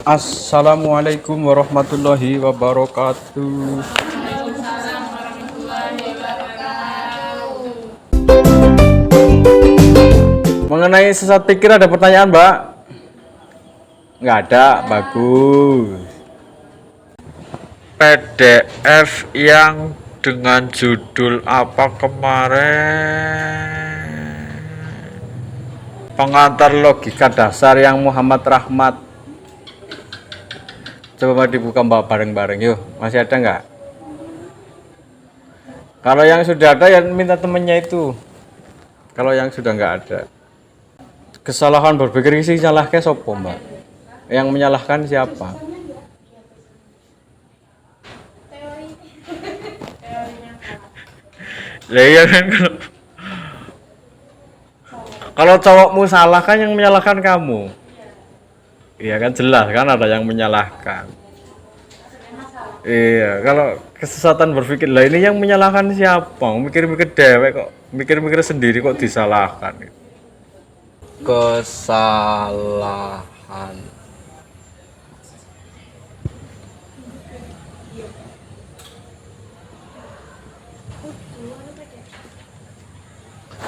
Assalamualaikum warahmatullahi wabarakatuh. Mengenai sesat pikir ada pertanyaan, Mbak? Nggak ada, bagus. PDF yang dengan judul apa kemarin? Pengantar logika dasar yang Muhammad Rahmat. Coba dibuka Mbak bareng-bareng yuk. Masih ada nggak? Kalau yang sudah ada ya minta temennya itu. Kalau yang sudah nggak ada. Kesalahan berpikir sih nyalahke sopo Mbak? Yang menyalahkan siapa? Lah iya kan kalau cowokmu salah kan yang menyalahkan kamu. Iya kan jelas kan ada yang menyalahkan. Iya, kalau kesesatan berpikir lah ini yang menyalahkan siapa? Mikir-mikir dewek kok, mikir-mikir sendiri kok disalahkan. Kesalahan.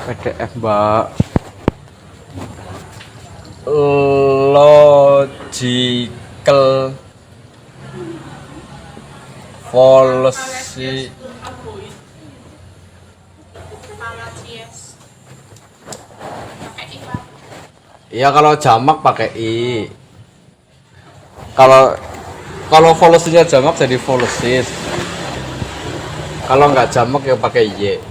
PDF Mbak. Logical fallacy. Iya kalau jamak pakai i. Kalau fallacy-nya jamak jadi fallacies. Kalau nggak jamak ya pakai y.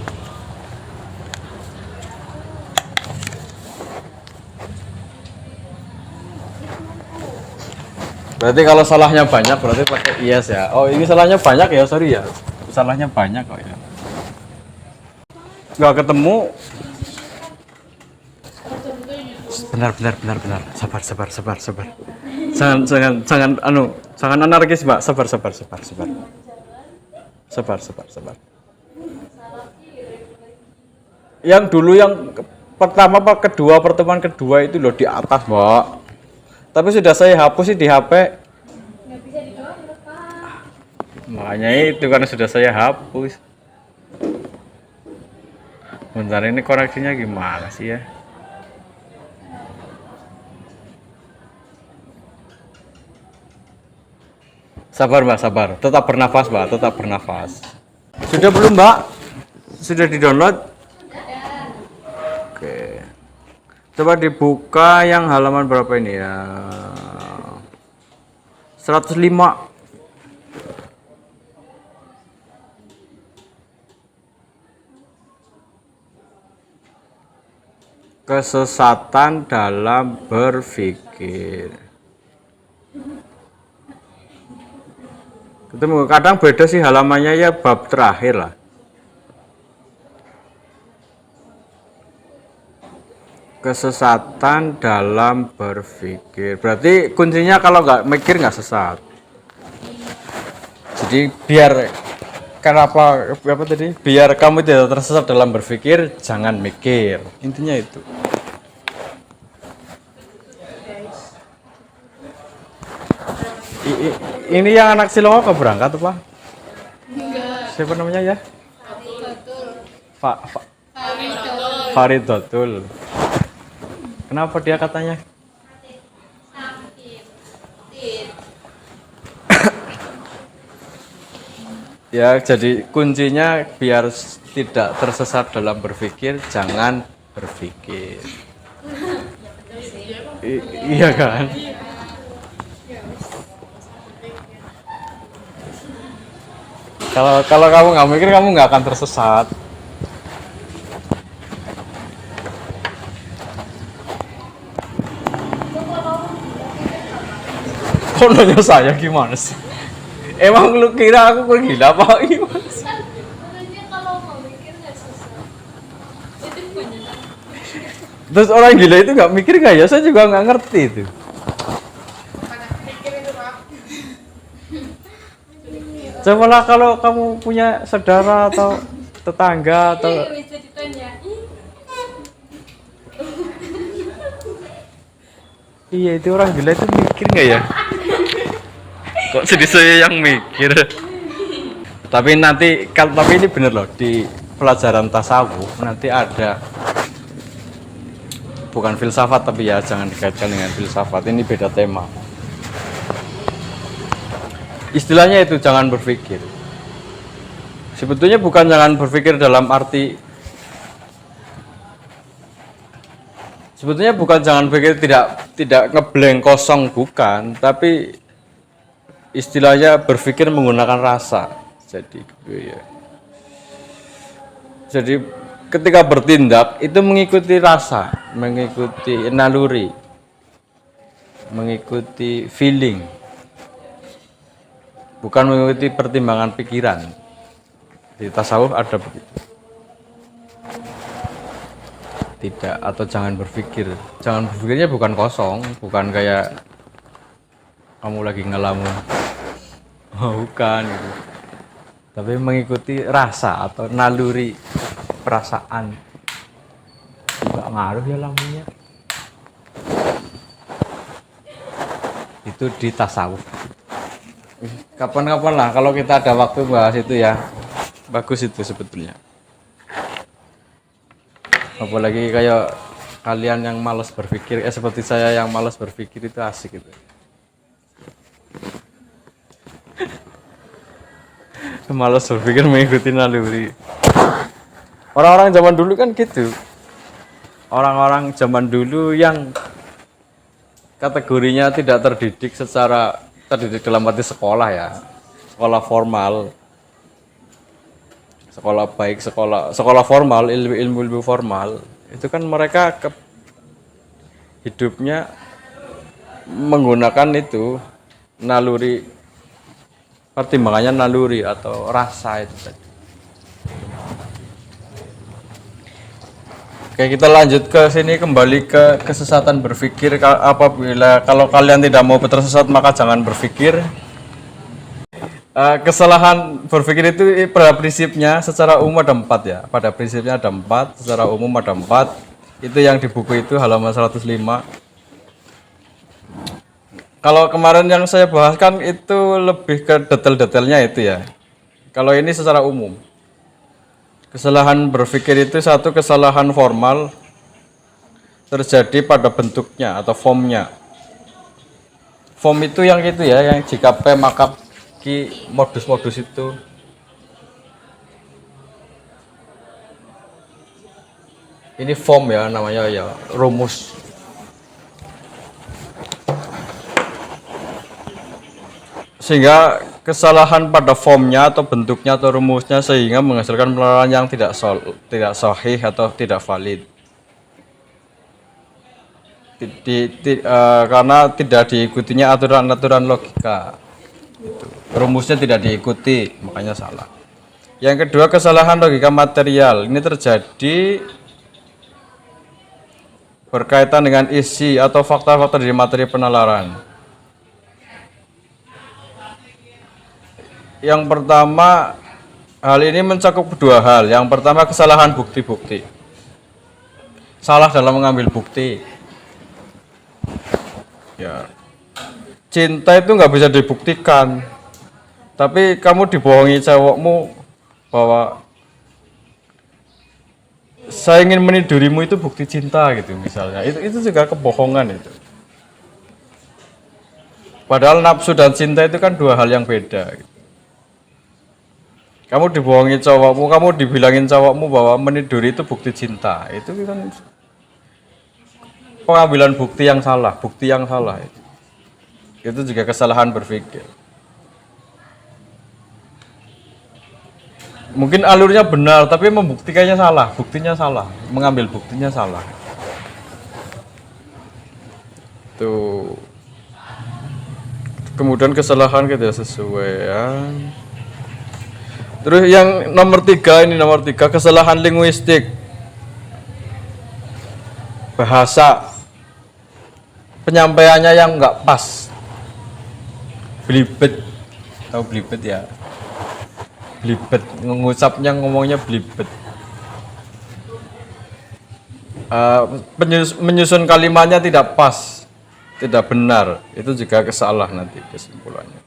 Berarti kalau salahnya banyak berarti pakai yes ya. Oh ini salahnya banyak ya, sorry ya. Salahnya banyak kok ya. Nggak ketemu. Benar. Sabar. Jangan anarkis Mbak. Sabar. Yang dulu yang pertama kedua pertemuan kedua itu loh di atas Mbak. Tapi sudah saya hapus sih di HP. Makanya itu karena sudah saya hapus. Bentar ini koreksinya gimana sih ya? Sabar Mbak, sabar. Tetap bernafas Mbak, tetap bernafas. Sudah belum Mbak? Sudah di-download? Oke. Coba dibuka yang halaman berapa ini ya? 105. Kesesatan dalam berpikir. Ketemu kadang beda sih halamannya ya bab terakhir lah. Kesesatan dalam berpikir. Berarti kuncinya kalau nggak mikir nggak sesat. Jadi biar kenapa apa tadi? Biar kamu tidak tersesat dalam berpikir, jangan mikir. Intinya itu. Ini yang anak Silongo ke berangkat apa? Enggak. Siapa namanya ya? Faridatul. Kenapa dia katanya? Ya, jadi kuncinya biar tidak tersesat dalam berpikir, jangan berpikir. Iya kan? Kalau kamu nggak mikir, kamu nggak akan tersesat. Kok nanya saya gimana sih? Emang lu kira aku gila apa gimana sih? Kalau mau mikir nggak susah. Itu benar. Terus orang gila itu nggak mikir nggak ya? Saya juga nggak ngerti itu. Cobalah kalau kamu punya saudara atau tetangga atau iya itu orang gila itu mikir nggak ya? Kok jadi saya yang mikir? Tapi ini bener loh, di pelajaran tasawuf nanti ada, bukan filsafat tapi ya jangan dikaitkan dengan filsafat, ini beda tema. Istilahnya itu jangan berpikir. Sebetulnya bukan jangan berpikir dalam arti, sebetulnya bukan jangan berpikir tidak ngeblank kosong, bukan, tapi istilahnya berpikir menggunakan rasa. Jadi gitu ya. Jadi ketika bertindak itu mengikuti rasa, mengikuti naluri, mengikuti feeling, bukan mengikuti pertimbangan pikiran. Di tasawuf ada begitu. Tidak, atau jangan berpikir. Jangan berpikirnya bukan kosong, bukan kayak kamu lagi ngelamun. Bukan gitu. Tapi mengikuti rasa atau naluri perasaan. Enggak ngaruh ya lamunya. Itu di tasawuf. Kapan-kapan lah kalau kita ada waktu bahas itu ya. Bagus itu sebetulnya. Apalagi kayak kalian yang malas berpikir, seperti saya yang malas berpikir, itu asik itu. Malas berpikir mengikuti naluri. Orang-orang zaman dulu kan gitu. Orang-orang zaman dulu yang kategorinya tidak terdidik dalam arti sekolah ya, sekolah formal, sekolah baik, sekolah formal, ilmu formal, itu kan mereka hidupnya menggunakan itu naluri, pertimbangannya naluri atau rasa itu tadi. Oke, kita lanjut ke sini, kembali ke kesesatan berpikir. Kalau kalian tidak mau tersesat maka jangan berpikir. Kesalahan berpikir itu pada prinsipnya secara umum ada 4 ya. Pada prinsipnya ada 4, secara umum ada 4. Itu yang di buku itu halaman 105. Kalau kemarin yang saya bahaskan itu lebih ke detail-detailnya itu ya. Kalau ini secara umum. Kesalahan berpikir itu satu kesalahan formal terjadi pada bentuknya atau formnya. Form itu yang itu ya, yang jika P maka Q, modus-modus itu. Ini form ya namanya ya, rumus. Sehingga kesalahan pada formnya atau bentuknya atau rumusnya sehingga menghasilkan penalaran yang tidak sahih atau tidak valid. Karena tidak diikutinya aturan-aturan logika. Rumusnya tidak diikuti, makanya salah. Yang kedua, kesalahan logika material. Ini terjadi berkaitan dengan isi atau fakta-fakta dari materi penalaran. Yang pertama, hal ini mencakup 2 hal. Yang pertama, kesalahan bukti-bukti. Salah dalam mengambil bukti. Ya, cinta itu nggak bisa dibuktikan. Tapi kamu dibohongi cowokmu bahwa saya ingin menidurimu, itu bukti cinta gitu misalnya. Itu juga kebohongan itu. Padahal nafsu dan cinta itu kan 2 hal yang beda. Gitu. Kamu dibohongi cowokmu, kamu dibilangin cowokmu bahwa meniduri itu bukti cinta. Itu kan pengambilan bukti yang salah, Itu juga kesalahan berpikir. Mungkin alurnya benar, tapi membuktikannya salah, buktinya salah, mengambil buktinya salah. Tuh. Kemudian kesalahan ketidaksesuaian. Terus yang nomor 3 kesalahan linguistik. Bahasa penyampaiannya yang enggak pas. Blibet. Tahu blibet ya? Blibet, ngomongnya blibet. Menyusun kalimatnya tidak pas, tidak benar. Itu juga kesalah nanti kesimpulannya.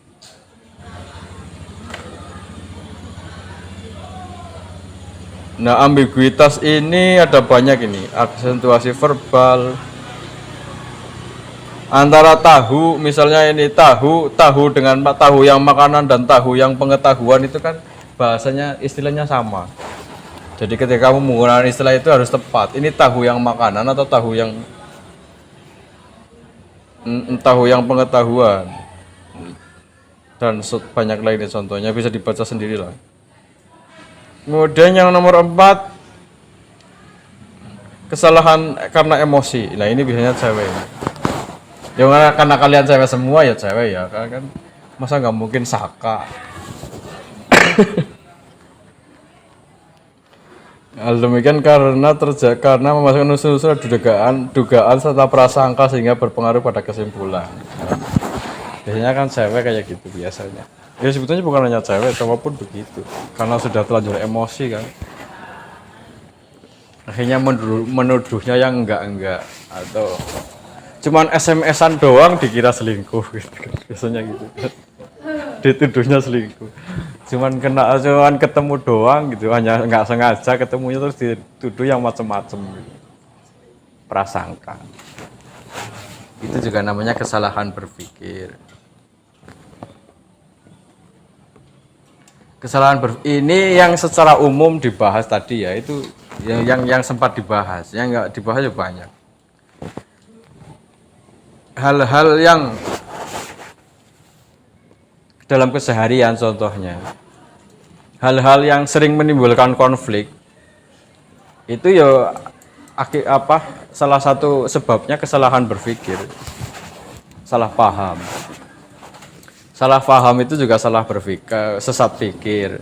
Nah, ambiguitas ini ada banyak ini, aksentuasi verbal antara tahu, misalnya ini tahu dengan tahu yang makanan dan tahu yang pengetahuan itu kan bahasanya istilahnya sama. Jadi ketika kamu menggunakan istilah itu harus tepat. Ini tahu yang makanan atau tahu yang pengetahuan dan banyak lainnya contohnya bisa dibaca sendirilah. Kemudian yang nomor 4, kesalahan karena emosi. Nah ini biasanya cewek. Ya karena kalian cewek semua ya cewek ya kan masa nggak mungkin Saka. Hal demikian karena memasukkan unsur-unsur dugaan serta prasangka sehingga berpengaruh pada kesimpulan. Biasanya kan cewek kayak gitu biasanya. Ya sebetulnya bukan hanya cewek, cowok pun begitu. Karena sudah terlanjur emosi kan. Akhirnya menuduhnya yang enggak atau cuman SMS-an doang dikira selingkuh gitu. Biasanya gitu. Dituduhnya selingkuh. Cuman ketemu doang gitu, hanya enggak sengaja ketemunya terus dituduh yang macam-macam gitu. Prasangka. Itu juga namanya kesalahan berpikir. Ini yang secara umum dibahas tadi ya, itu yang sempat dibahas, yang enggak dibahas ya banyak. Hal-hal yang dalam keseharian contohnya, hal-hal yang sering menimbulkan konflik itu ya salah satu sebabnya kesalahan berpikir, salah paham. Salah paham itu juga salah berpikir, sesat pikir.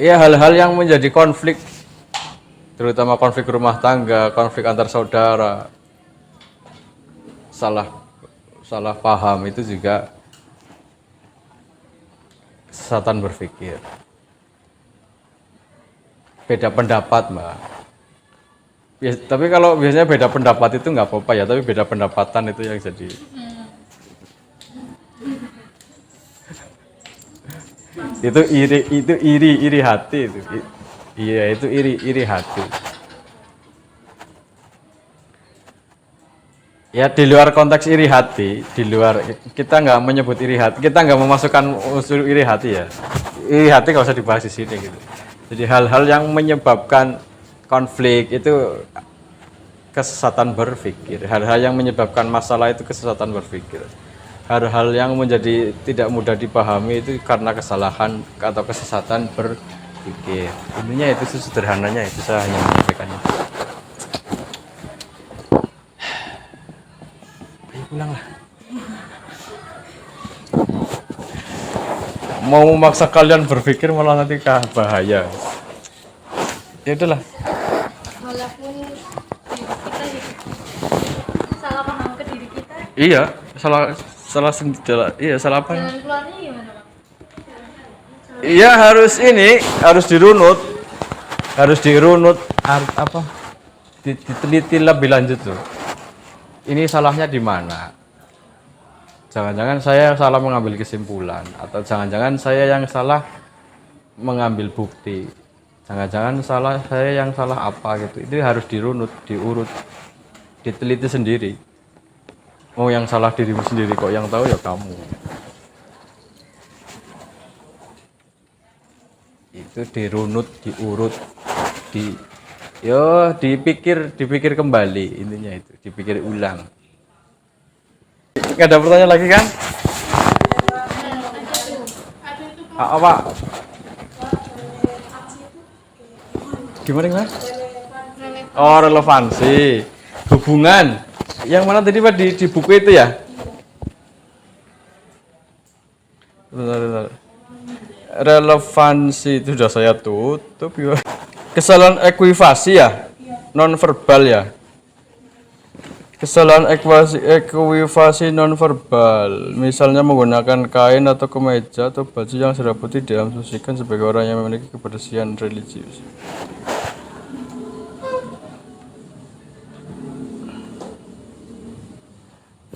Ya hal-hal yang menjadi konflik, terutama konflik rumah tangga, konflik antar saudara, salah paham itu juga kesesatan berpikir. Beda pendapat, Mbak. Ya, tapi kalau biasanya beda pendapat itu nggak apa-apa ya, tapi beda pendapatan itu yang jadi. Itu iri hati itu. Iya, itu iri hati. Ya di luar konteks iri hati, di luar kita nggak menyebut iri hati, kita nggak memasukkan unsur iri hati ya. Iri hati nggak usah dibahas di sini gitu. Jadi hal-hal yang menyebabkan konflik itu kesesatan berpikir. Hal-hal yang menyebabkan masalah itu kesesatan berpikir. Hal-hal yang menjadi tidak mudah dipahami itu karena kesalahan atau kesesatan berpikir. Intinya itu sederhananya itu saya hanya menyampaikannya. Ayo pulang lah. Mau memaksa kalian berpikir malah nanti bahaya. Ya udahlah. Walaupun diri kita gitu, salah paham ke diri kita. Iya, salah apa? Jalan keluarnya gimana, Bang? Iya harus dirunut diteliti lebih lanjut tuh. Ini salahnya di mana? Jangan-jangan saya salah mengambil kesimpulan atau jangan-jangan saya yang salah mengambil bukti. Jangan-jangan saya yang salah apa gitu. Itu harus dirunut, diurut, diteliti sendiri. Mau yang salah dirimu sendiri kok, yang tahu ya kamu. Itu dirunut, diurut, dipikir kembali, intinya itu, dipikir ulang. Nggak ada pertanyaan lagi kan? Apa? Gimana? Oh, relevansi, hubungan. Yang mana tadi Pak di buku itu ya? Bentar. Relevansi itu sudah saya tutup ya. Kesalahan ekuivasi ya, non verbal ya. Kesalahan ekuivasi non verbal, misalnya menggunakan kain atau kemeja atau baju yang serabuti diasumsikan sebagai orang yang memiliki kebersihan religius.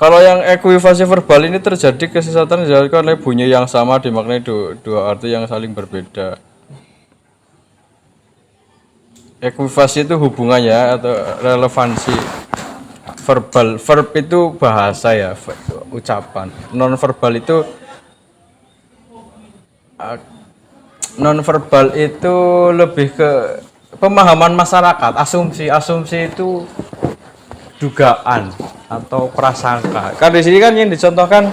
Kalau yang ekuivasi verbal ini terjadi kesesatan dijelaskan oleh bunyi yang sama dimaknai dua arti yang saling berbeda. Ekuivasi itu hubungannya atau relevansi verbal. Verb itu bahasa ya, ucapan. Non verbal itu non-verbal itu lebih ke pemahaman masyarakat, asumsi itu dugaan atau prasangka. Kan di sini kan yang dicontohkan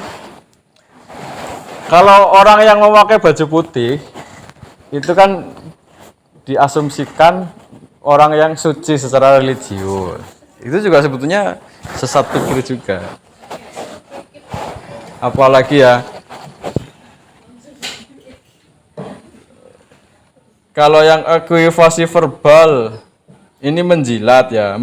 kalau orang yang memakai baju putih itu kan diasumsikan orang yang suci secara religius. Itu juga sebetulnya sesat pikir juga. Apalagi ya kalau yang ekuivasi verbal ini menjilat ya,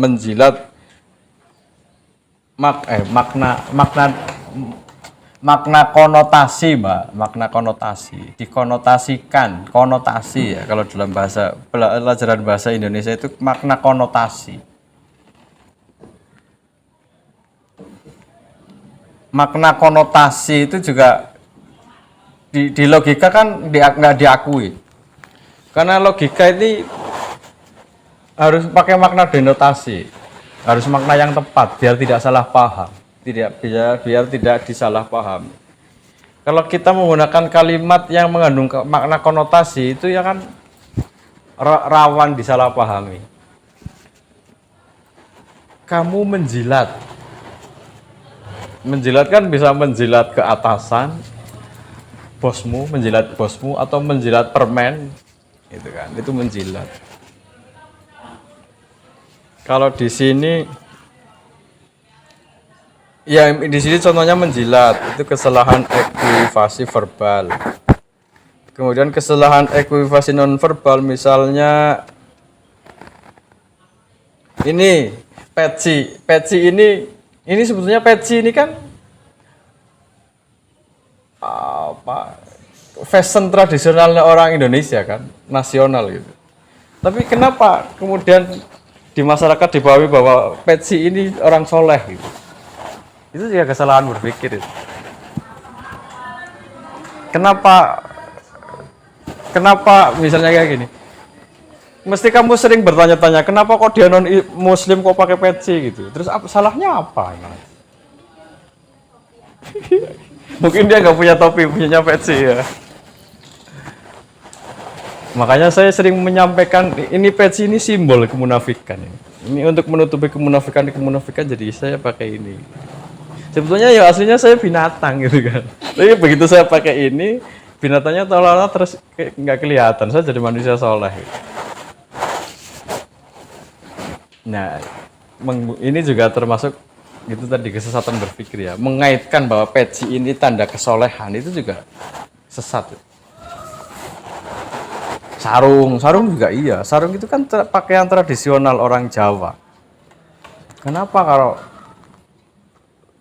makna konotasi, Mbak, makna konotasi, dikonotasikan, konotasi ya kalau dalam bahasa pelajaran bahasa Indonesia itu makna konotasi. Makna konotasi itu juga di logika kan nggak diakui. Karena logika ini harus pakai makna denotasi, harus makna yang tepat biar tidak salah paham, biar tidak disalah paham. Kalau kita menggunakan kalimat yang mengandung makna konotasi itu ya kan rawan disalah pahami. Kamu menjilat kan bisa menjilat ke atasan, menjilat bosmu atau menjilat permen. Itu kan, itu menjilat. Kalau di sini ya di sini contohnya menjilat itu kesalahan ekuivasi verbal. Kemudian kesalahan ekuivasi non verbal misalnya ini peci ini sebetulnya peci ini kan apa fashion tradisionalnya orang Indonesia kan, nasional gitu. Tapi kenapa kemudian di masyarakat dipahami bahwa peci ini orang soleh gitu? Itu juga kesalahan berpikir itu. Kenapa misalnya kayak gini? Mesti kamu sering bertanya-tanya, kenapa kok dia non muslim kok pakai peci gitu? Terus salahnya apa? Mungkin dia nggak punya topi, punyanya peci ya. Makanya saya sering menyampaikan ini peci ini simbol kemunafikan. Ini untuk menutupi kemunafikan jadi saya pakai ini. Sebetulnya ya aslinya saya binatang gitu kan. Tapi begitu saya pakai ini, binatangnya seolah-olah terus nggak kelihatan. Saya jadi manusia soleh. Nah, ini juga termasuk itu tadi kesesatan berpikir ya. Mengaitkan bahwa peci ini tanda kesolehan itu juga sesat. Sarung juga iya. Sarung itu kan pakaian tradisional orang Jawa. Kenapa kalau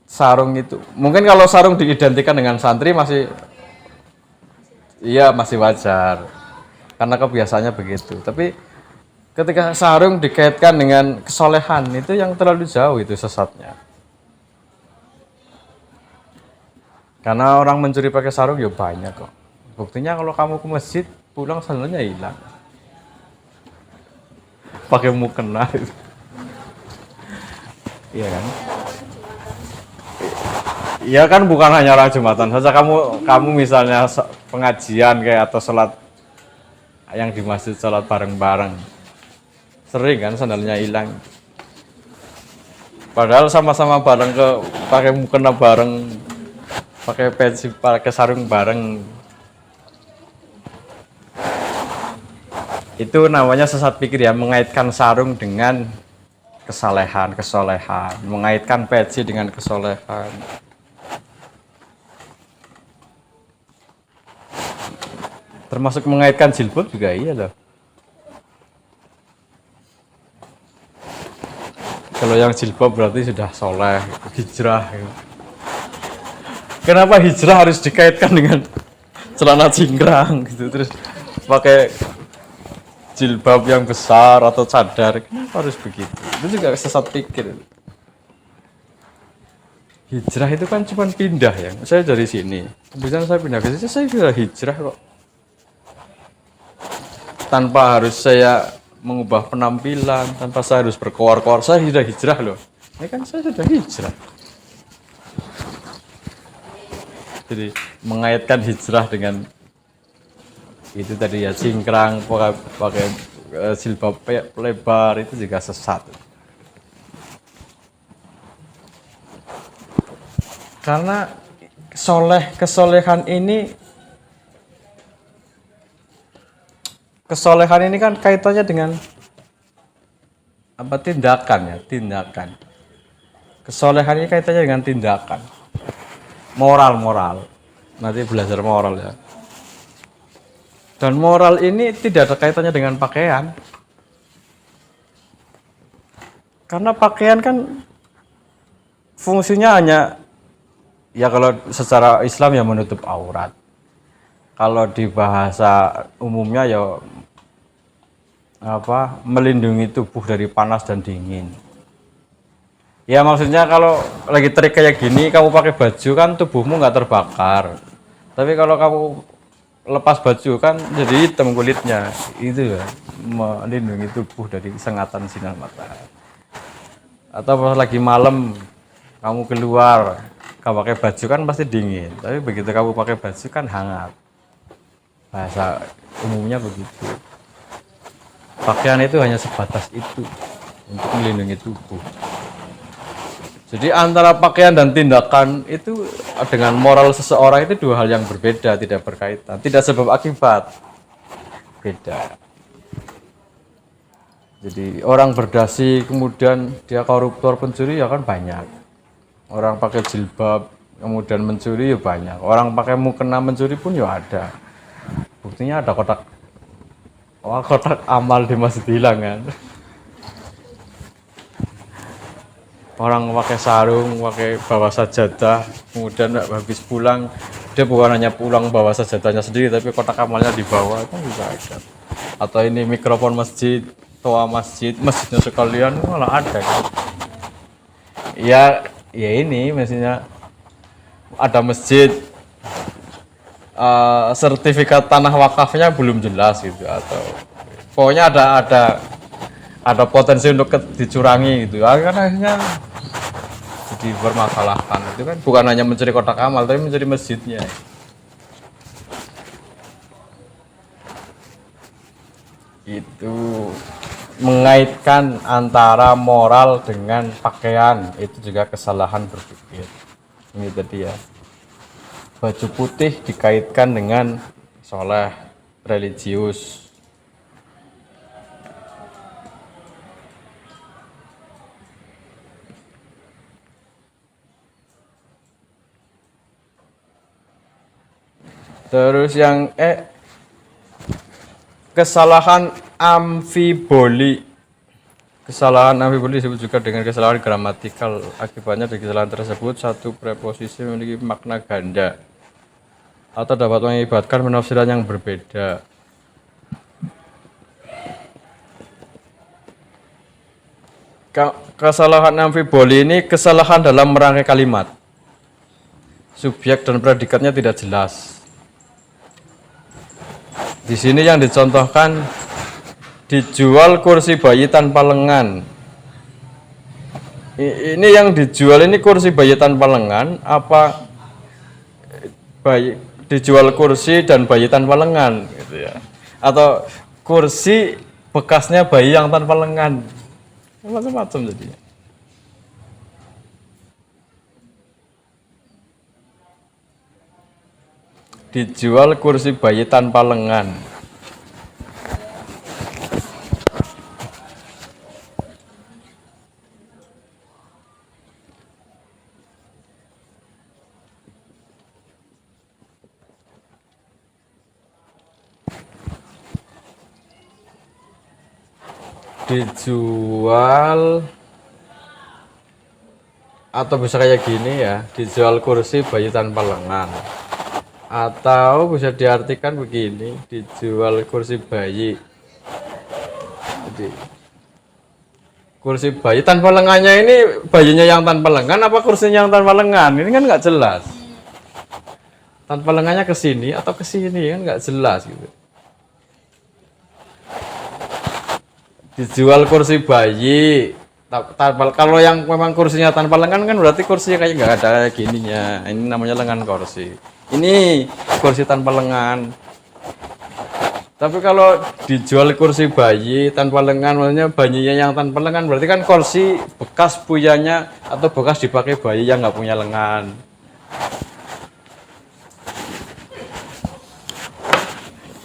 sarung itu? Mungkin kalau sarung diidentikan dengan santri masih wajar. Karena kebiasaannya begitu. Tapi ketika sarung dikaitkan dengan kesolehan itu yang terlalu jauh itu sesatnya. Karena orang mencuri pakai sarung ya banyak kok. Buktinya kalau kamu ke masjid pulang sandalnya hilang, pakai mukena itu, iya kan? Iya kan bukan hanya orang Jumatan saja, kamu misalnya pengajian kayak atau sholat yang di masjid sholat bareng-bareng, sering kan sandalnya hilang. Padahal sama-sama bareng pakai mukena bareng, pakai peci, pakai sarung bareng. Itu namanya sesat pikir ya, mengaitkan sarung dengan kesolehan, mengaitkan peci dengan kesolehan. Termasuk mengaitkan jilbab juga iya loh. Kalau yang jilbab berarti sudah soleh, hijrah. Kenapa hijrah harus dikaitkan dengan celana cingkrang gitu, terus pakai jilbab yang besar atau cadar, kenapa harus begitu? Itu juga sesat pikir. Hijrah itu kan cuma pindah ya. Saya dari sini, kemudian saya pindah ke sini, saya sudah hijrah kok. Tanpa harus saya mengubah penampilan, tanpa saya harus berkoar-koar. Saya sudah hijrah loh. Ini kan saya sudah hijrah. Jadi mengaitkan hijrah dengan itu tadi ya, cingkrang, pakai jilbab lebar, itu juga sesat. Karena kesolehan ini kan kaitannya dengan apa, tindakan. Kesolehan ini kaitannya dengan tindakan. Moral. Nanti belajar moral ya. Dan moral ini tidak ada kaitannya dengan pakaian. Karena pakaian kan fungsinya hanya, ya kalau secara Islam ya menutup aurat. Kalau di bahasa umumnya ya melindungi tubuh dari panas dan dingin. Ya maksudnya kalau lagi terik kayak gini, kamu pakai baju kan tubuhmu nggak terbakar. Tapi kalau kamu lepas baju kan jadi hitam kulitnya. Itu ya, melindungi tubuh dari sengatan sinar matahari. Atau pas lagi malam kamu keluar, kamu pakai baju kan pasti dingin. Tapi begitu kamu pakai baju kan hangat. Bahasa umumnya begitu. Pakaian itu hanya sebatas itu, untuk melindungi tubuh. Jadi antara pakaian dan tindakan itu dengan moral seseorang itu dua hal yang berbeda, tidak berkaitan, tidak sebab akibat, beda. Jadi orang berdasi kemudian dia koruptor, pencuri ya kan banyak. Orang pakai jilbab kemudian mencuri ya banyak. Orang pakai mukena mencuri pun ya ada. Buktinya ada kotak amal di Masjid hilang kan. Orang pakai sarung, pakai bawa sajadah, kemudian habis pulang dia bukan hanya pulang bawa sajadahnya sendiri, tapi kotak amalnya dibawa, kan juga ada. Atau ini mikrofon masjid, toa masjidnya sekalian malah ada kan. Ya ini maksudnya ada masjid, sertifikat tanah wakafnya belum jelas gitu, atau pokoknya ada potensi untuk dicurangi gitu. Akhirnya jadi bermasalahkan. Itu kan bukan hanya mencuri kotak amal, tapi mencuri masjidnya. Itu mengaitkan antara moral dengan pakaian, itu juga kesalahan berpikir. Ini tadi ya. Baju putih dikaitkan dengan soleh, religius. Terus yang kesalahan amfiboli. Kesalahan amfiboli disebut juga dengan kesalahan gramatikal. Akibatnya dari kesalahan tersebut satu preposisi memiliki makna ganda atau dapat mengakibatkan penafsiran yang berbeda. Kesalahan amfiboli ini kesalahan dalam merangkai kalimat. Subjek dan predikatnya tidak jelas. Di sini yang dicontohkan, dijual kursi bayi tanpa lengan. Ini yang dijual ini kursi bayi tanpa lengan, apa dijual kursi dan bayi tanpa lengan gitu ya. Atau kursi bekasnya bayi yang tanpa lengan. Macam-macam jadinya. Dijual kursi bayi tanpa lengan. Dijual, atau bisa kayak gini ya, dijual kursi bayi tanpa lengan. Atau bisa diartikan begini, dijual kursi bayi. Jadi kursi bayi tanpa lengannya ini, bayinya yang tanpa lengan apa kursinya yang tanpa lengan? Ini kan nggak jelas. Tanpa lengannya ke sini atau ke sini kan nggak jelas gitu. Dijual kursi bayi. Kalau yang memang kursinya tanpa lengan kan berarti kursinya kayak nggak ada gininya. Ini namanya lengan kursi. Ini kursi tanpa lengan. Tapi kalau dijual kursi bayi tanpa lengan, maksudnya bayinya yang tanpa lengan, berarti kan kursi bekas puyanya atau bekas dipakai bayi yang nggak punya lengan.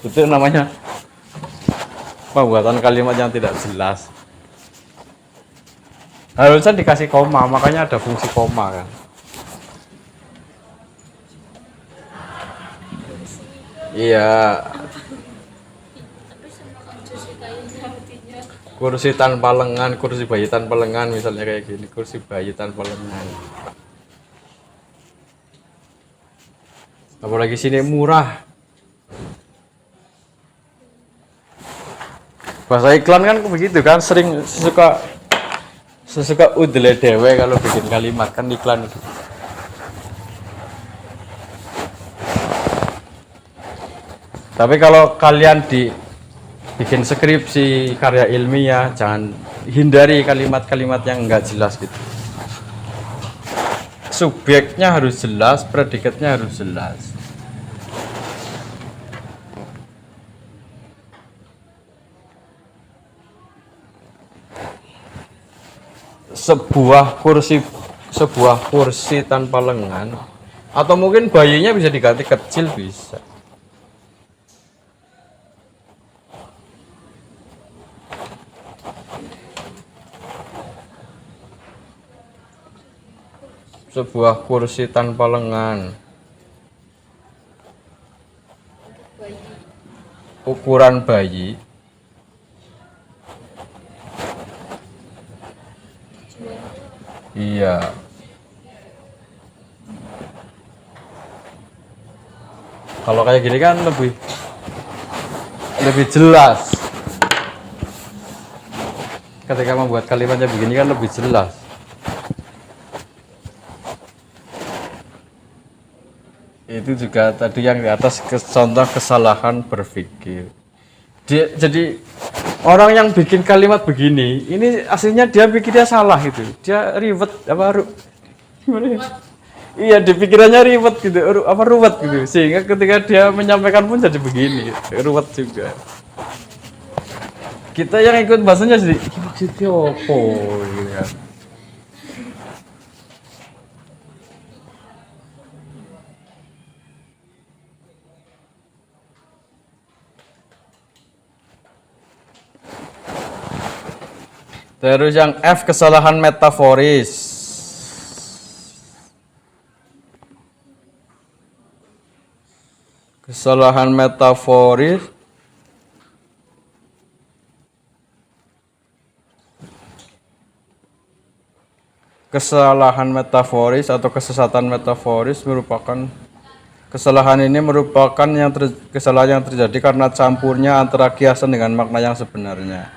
Itu namanya pembuatan kalimat yang tidak jelas. Harusnya dikasih koma, makanya ada fungsi koma kan. Iya, Tapi sama kursi kayunya artinya. kursi tanpa lengan, kursi bayi tanpa lengan misalnya kayak gini, kursi bayi tanpa lengan. Apalagi sini murah. Bahasa iklan kan begitu kan, sering sesuka udele dewe kalau bikin kalimat kan iklan itu. Tapi kalau kalian bikin skripsi karya ilmiah, jangan hindari kalimat-kalimat yang enggak jelas gitu. Subjeknya harus jelas, predikatnya harus jelas. Sebuah kursi tanpa lengan, atau mungkin bayinya bisa diganti kecil bisa. Sebuah kursi tanpa lengan, Bayi. ukuran bayi, iya. Kalau kayak gini kan lebih jelas. Ketika membuat kalimatnya begini kan lebih jelas. Itu juga tadi yang di atas contoh kesalahan berpikir. Jadi orang yang bikin kalimat begini, ini aslinya dia pikirnya salah gitu. Dia ribet gimana ya? Iya, di pikirannya ribet gitu, ruwet gitu. Sehingga ketika dia menyampaikan pun jadi begini, ruwet juga. Kita yang ikut bahasanya sih, ini maksudnya apa gitu kan. Terus yang F, kesalahan metaforis. Kesalahan metaforis atau kesesatan metaforis merupakan kesalahan kesalahan yang terjadi karena campurnya antara kiasan dengan makna yang sebenarnya.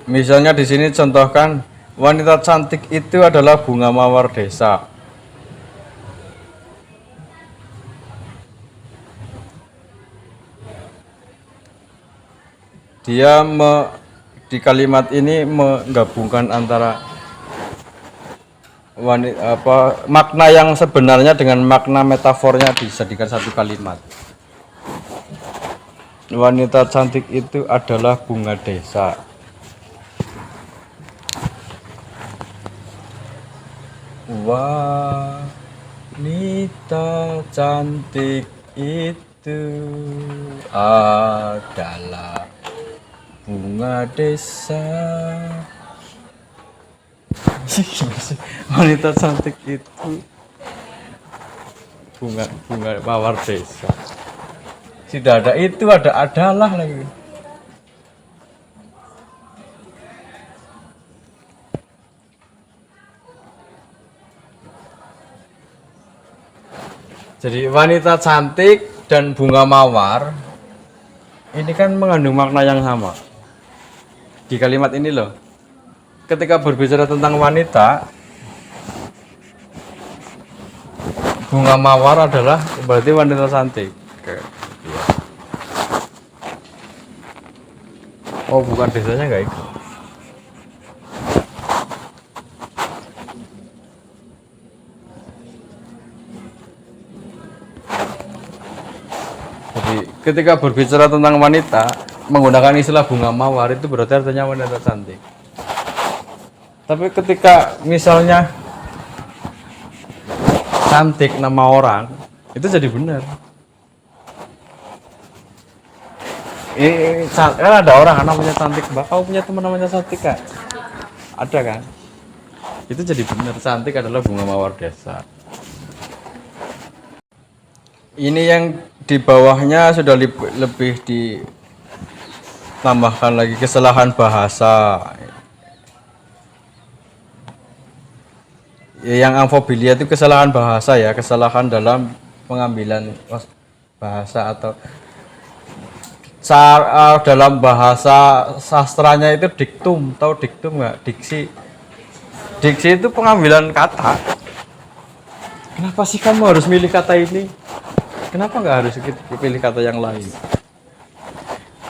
Misalnya di sini contohkan, wanita cantik itu adalah bunga mawar desa. Dia di kalimat ini menggabungkan antara makna yang sebenarnya dengan makna metafornya dijadikan satu kalimat. Wanita cantik itu adalah bunga desa. Wanita cantik itu adalah bunga desa. Wanita cantik itu bunga mawar desa. Tidak ada itu, adalah lagi. Jadi wanita cantik dan bunga mawar ini kan mengandung makna yang sama. Di kalimat ini loh. Ketika berbicara tentang wanita, Bunga mawar adalah berarti wanita cantik. Oke. Iya. Oh, bukan desanya nggak itu. Jadi ketika berbicara tentang wanita menggunakan istilah bunga mawar itu berarti artinya wanita cantik. Tapi ketika misalnya cantik nama orang itu jadi benar. Kan ada orang kan namanya cantik, Mbak. Kau punya teman namanya cantik kak? Ada kan? Itu jadi benar, cantik adalah bunga mawar desa. Ini yang di bawahnya sudah lebih ditambahkan lagi kesalahan bahasa. Yang amfobilia itu kesalahan bahasa ya, kesalahan dalam pengambilan bahasa atau dalam bahasa sastranya itu diktum, tahu diktum nggak? Diksi. Diksi itu pengambilan kata. Kenapa sih kamu harus milih kata ini? Kenapa nggak harus pilih kata yang lain?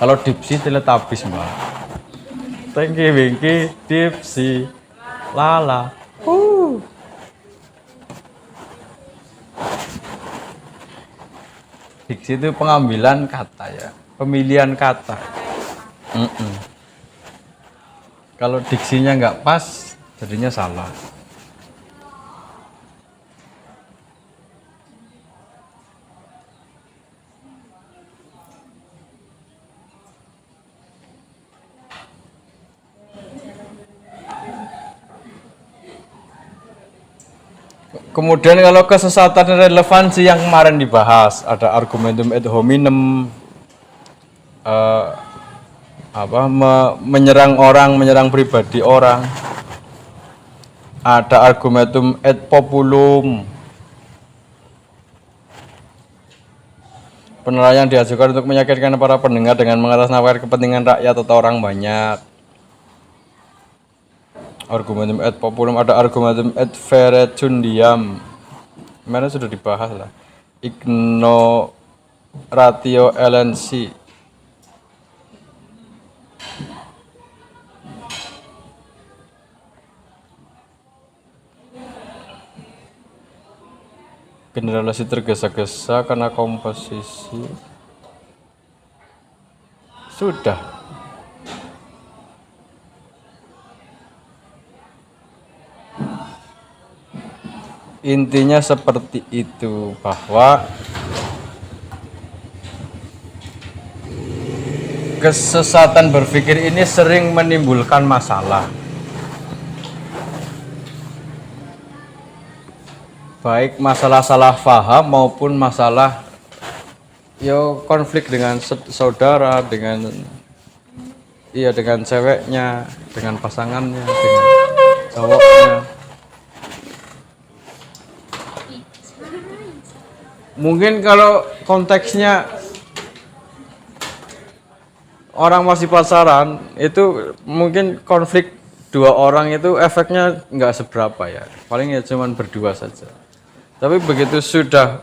Kalau dipsi teletabis mbak. Tengki bingki dipsi lala. Diksi itu pengambilan kata ya, pemilihan kata. Kalau diksinya nggak pas, jadinya salah. Kemudian kalau kesesatan relevansi yang kemarin dibahas, ada argumentum ad hominem, menyerang orang, menyerang pribadi orang. Ada argumentum ad populum, penilaian diajukan untuk meyakinkan para pendengar dengan mengatasnamakan kepentingan rakyat atau orang banyak. Argumentum ad populum, ada argumentum ad verecundiam. Kemarin sudah dibahas lah. Ignoratio elensi. Generalisasi tergesa-gesa karena komposisi. Sudah. Intinya seperti itu, bahwa kesesatan berpikir ini sering menimbulkan masalah, baik masalah salah paham maupun masalah konflik dengan saudara, dengan ceweknya, dengan pasangannya, dengan cowoknya. Mungkin kalau konteksnya orang masih pacaran, itu mungkin konflik dua orang itu efeknya nggak seberapa ya, paling ya cuman berdua saja. Tapi begitu sudah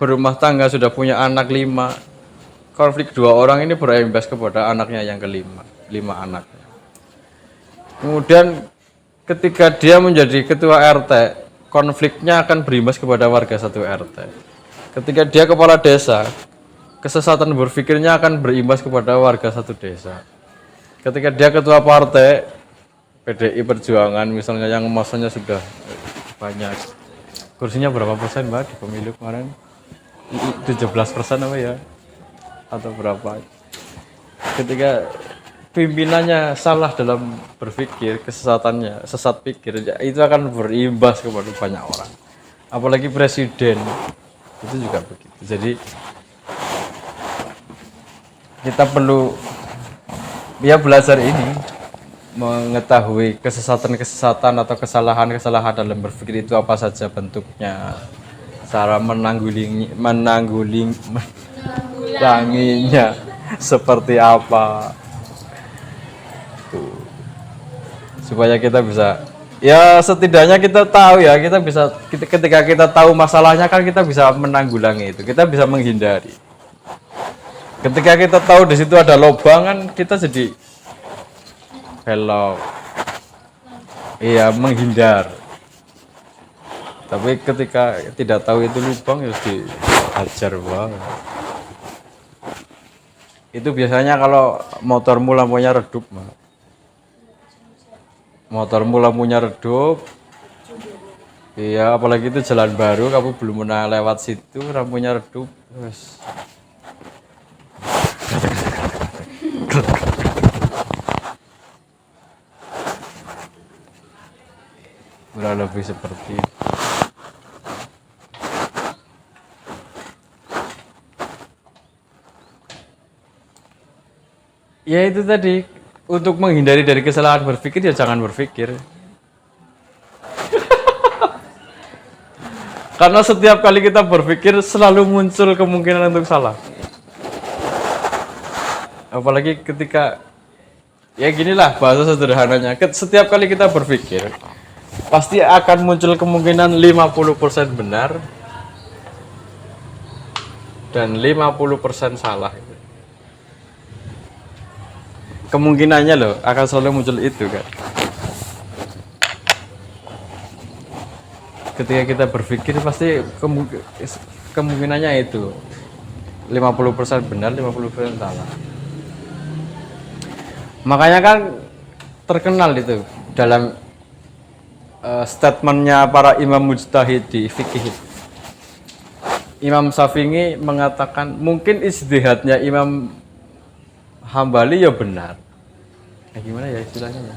berumah tangga, sudah punya anak 5, konflik dua orang ini berimbas kepada anaknya yang kelima, 5 anaknya. Kemudian ketika dia menjadi ketua RT, konfliknya akan berimbas kepada warga satu RT. Ketika dia kepala desa, kesesatan berpikirnya akan berimbas kepada warga satu desa. Ketika dia ketua partai PDI Perjuangan misalnya, yang masanya sudah banyak, kursinya berapa persen mbak di pemilu kemarin? 17% apa ya? Atau berapa? Ketika pimpinannya salah dalam berpikir, kesesatannya, sesat pikir, itu akan berimbas kepada banyak orang. Apalagi presiden, itu juga begitu. Jadi kita perlu belajar ini, mengetahui kesesatan atau kesalahan dalam berpikir itu apa saja bentuknya, cara menanggulanginya seperti apa, supaya kita bisa Ya setidaknya kita tahu ya, ketika kita tahu masalahnya kan kita bisa menanggulangi itu, kita bisa menghindari. Ketika kita tahu di situ ada lubang kan kita jadi belok. Iya, menghindar. Tapi ketika tidak tahu itu lubang ya dihajar banget. Itu biasanya kalau motormu lampunya redup, Mak. Motormu lampunya redup. Iya, apalagi itu jalan baru, kamu belum pernah lewat situ, lampunya redup. Wes. Kurang lebih seperti itu. Ya itu tadi, untuk menghindari dari kesalahan berpikir ya jangan berpikir. Karena setiap kali kita berpikir selalu muncul kemungkinan untuk salah. Apalagi ketika, ya ginilah bahasa sederhananya, setiap kali kita berpikir pasti akan muncul kemungkinan 50% benar dan 50% salah. Kemungkinannya loh akan selalu muncul itu kan. Ketika kita berpikir pasti kemungkinannya itu 50% benar, 50% salah. Makanya kan terkenal itu dalam statementnya para imam mujtahid di fikih. Imam Syafi'i mengatakan mungkin ijtihadnya Imam Hambali ya benar. Gimana ya istilahnya ya?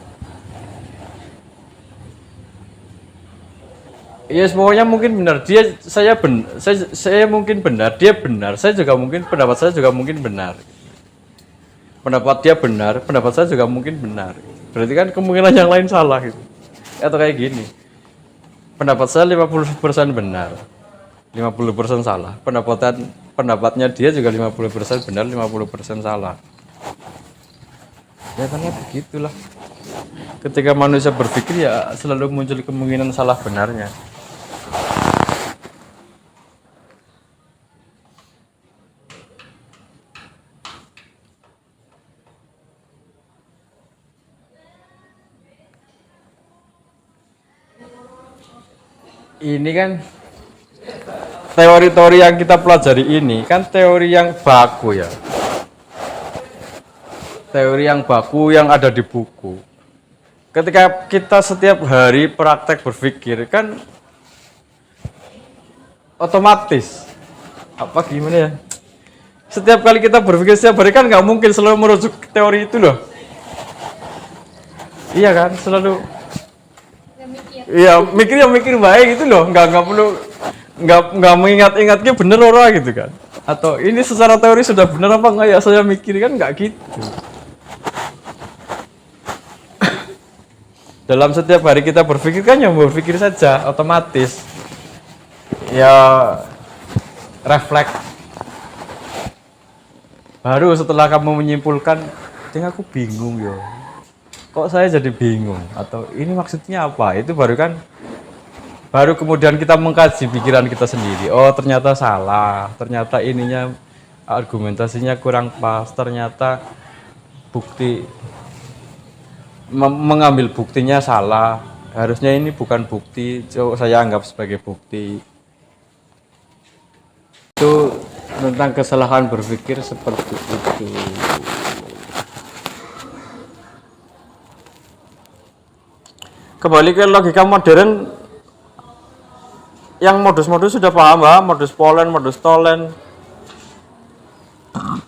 Iya, semuanya mungkin benar. Saya mungkin benar, dia benar. Saya juga mungkin pendapat saya juga mungkin benar. Pendapat dia benar, pendapat saya juga mungkin benar. Berarti kan kemungkinan yang lain salah gitu. Atau kayak gini. Pendapat saya 50% benar. 50% salah. Pendapatnya dia juga 50% benar, 50% salah. Ya karena begitulah. Ketika manusia berpikir ya selalu muncul kemungkinan salah benarnya. Ini kan teori-teori yang kita pelajari ini kan teori yang baku ya. Teori yang baku yang ada di buku. Ketika kita setiap hari praktek berpikir kan otomatis apa gimana ya? Setiap kali kita berpikir setiap hari kan nggak mungkin selalu merujuk teori itu loh. Iya kan, selalu. Iya, mikir baik gitu loh, nggak perlu nggak mengingat-ingatnya bener orang gitu kan. Atau ini secara teori sudah benar apa enggak ya saya mikir kan nggak gitu. Dalam setiap hari kita berpikir kan yang berpikir saja otomatis. Ya refleks. Baru setelah kamu menyimpulkan, aku bingung ya. Kok saya jadi bingung atau ini maksudnya apa? Itu baru kemudian kita mengkaji pikiran kita sendiri. Oh, ternyata salah. Ternyata ininya argumentasinya kurang pas. Ternyata mengambil buktinya salah. Harusnya ini bukan bukti, saya anggap sebagai bukti. Itu tentang kesalahan berpikir seperti itu. Kembali ke logika modern, yang modus-modus sudah paham, Mbak? Modus Polen, modus Tolen.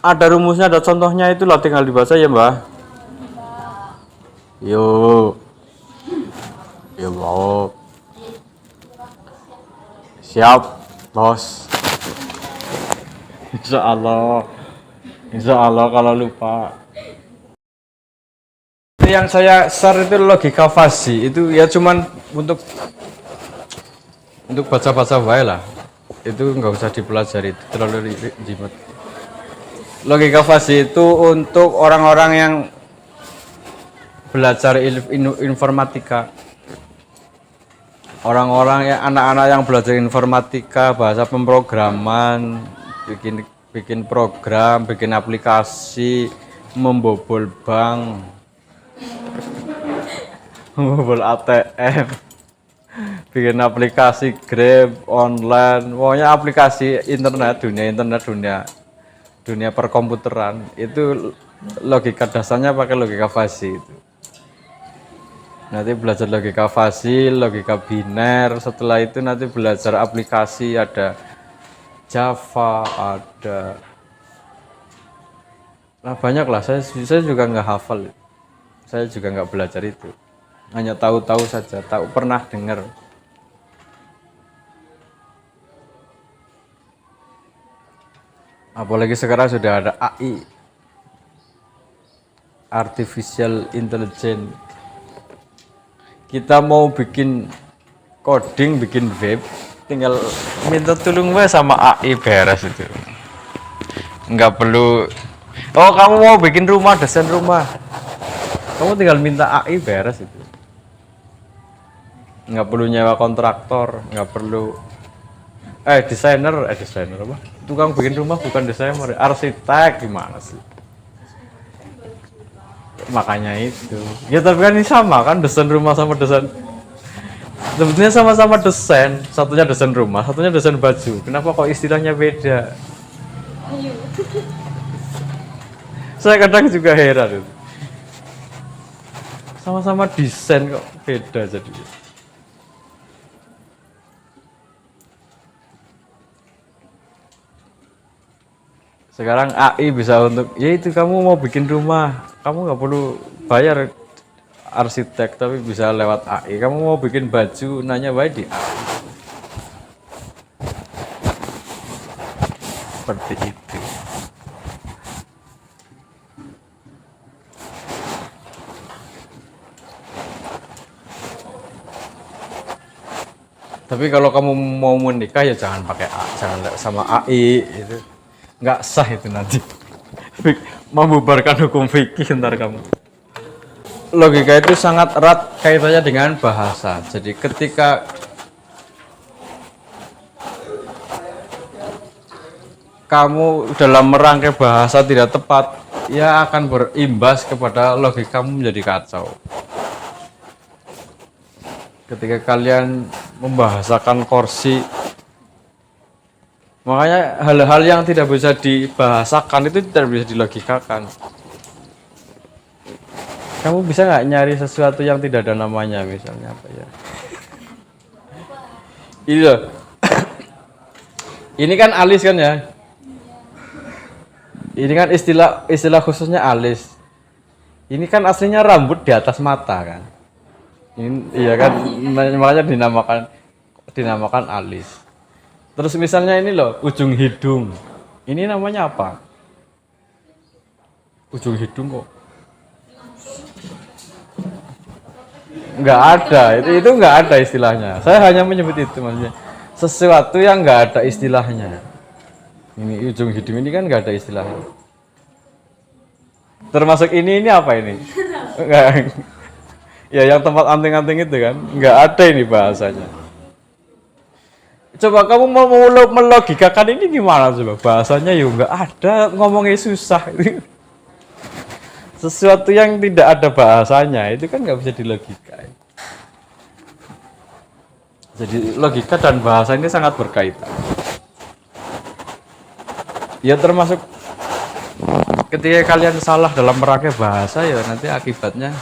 Ada rumusnya, ada contohnya, itulah tinggal dibaca ya, Mbak. Yuk. Yuk, Bob. Siap, Bos. Insya Allah kalau lupa. Yang saya share itu logika fasi, itu ya cuman untuk baca-baca wae lah. Itu nggak usah dipelajari, itu terlalu jimat. Logika fasi itu untuk orang-orang yang belajar informatika. orang-orang yang anak-anak yang belajar informatika, bahasa pemrograman, bikin program, bikin aplikasi, membobol bank, membobol ATM, bikin aplikasi Grab online, pokoknya aplikasi internet, dunia perkomputeran itu logika dasarnya pakai logika fasi itu. Nanti belajar logika fasi, logika biner, setelah itu nanti belajar aplikasi, ada Java, ada banyak lah. Saya juga nggak hafal, saya juga nggak belajar itu, hanya tahu-tahu saja, tahu pernah dengar. Apalagi sekarang sudah ada AI, artificial intelligence. Kita mau bikin coding, bikin web, tinggal minta tolong sama AI beres itu. Nggak perlu, oh kamu mau bikin rumah, desain rumah, kamu tinggal minta AI beres itu. Nggak perlu nyewa kontraktor, nggak perlu desainer apa? Tukang bikin rumah bukan desainer, arsitek gimana sih? Makanya itu ya, tapi kan ini sama kan, desain rumah sama desain, sebetulnya sama-sama desain, satunya desain rumah, satunya desain baju, kenapa kok istilahnya beda? Saya kadang juga heran itu, sama-sama desain kok beda jadi. Sekarang AI bisa untuk, ya itu kamu mau bikin rumah, kamu nggak perlu bayar arsitek, tapi bisa lewat AI. Kamu mau bikin baju, nanya baik di AI. Seperti itu. Tapi kalau kamu mau menikah ya jangan pakai jangan sama AI itu. Nggak sah itu nanti. Membubarkan hukum fikih ntar kamu. Logika itu sangat erat kaitannya dengan bahasa. Jadi ketika kamu dalam merangkai bahasa tidak tepat, ya akan berimbas kepada logikamu menjadi kacau. Ketika kalian membahasakan kursi, makanya hal-hal yang tidak bisa dibahasakan itu tidak bisa dilogikakan. Kamu bisa nggak nyari sesuatu yang tidak ada namanya, misalnya apa ya? Ini loh. Ini kan alis kan ya? Ini kan istilah khususnya alis. Ini kan aslinya rambut di atas mata kan? Ini iya kan, makanya dinamakan alis. Terus misalnya ini loh, ujung hidung. Ini namanya apa? Ujung hidung kok. Nggak ada, itu nggak ada istilahnya. Saya hanya menyebut itu maksudnya. Sesuatu yang nggak ada istilahnya. Ini ujung hidung ini kan nggak ada istilahnya. Termasuk ini apa ini? Enggak. Ya yang tempat anting-anting itu kan, nggak ada ini bahasanya. Coba kamu mau melogikakan ini gimana coba? Bahasanya ya nggak ada, ngomongnya susah. Sesuatu yang tidak ada bahasanya itu kan nggak bisa dilogikain. Jadi logika dan bahasa ini sangat berkaitan. Ya termasuk ketika kalian salah dalam merangkai bahasa, ya nanti akibatnya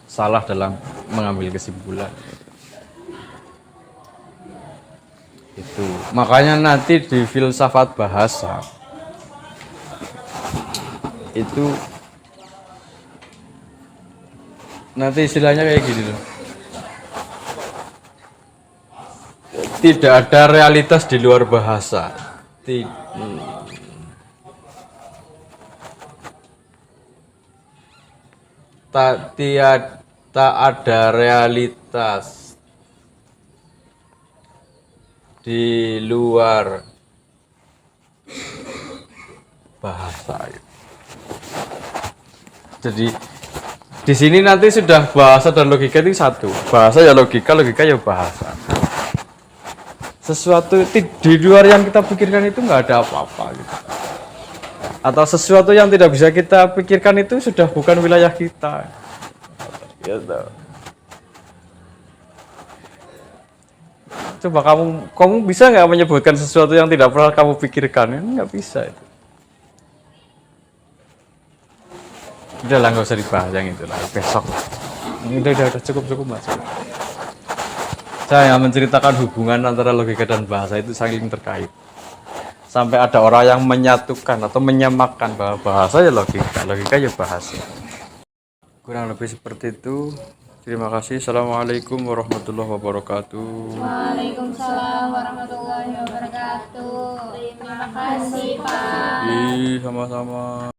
salah dalam mengambil kesimpulan. Itu makanya nanti di filsafat bahasa itu nanti istilahnya kayak gini loh. Tidak ada realitas di luar bahasa. Tak ada realitas di luar bahasa. Jadi Di sini nanti sudah bahasa dan logika itu satu. Bahasa ya logika, logika ya bahasa. Sesuatu di luar yang kita pikirkan itu nggak ada apa-apa gitu. Atau sesuatu yang tidak bisa kita pikirkan itu sudah bukan wilayah kita. Gitu. Coba kamu bisa nggak menyebutkan sesuatu yang tidak pernah kamu pikirkan? Ini nggak bisa itu. Udah lah, nggak usah dibahas yang itu lah, besok. Udah cukup mas. Saya menceritakan hubungan antara logika dan bahasa itu saling terkait. Sampai ada orang yang menyatukan atau menyamakan bahwa bahasa ya logika, logika ya bahasa. Kurang lebih seperti itu. Terima kasih. Assalamualaikum warahmatullahi wabarakatuh. Waalaikumsalam warahmatullahi wabarakatuh. Terima kasih, Pak. Sama-sama.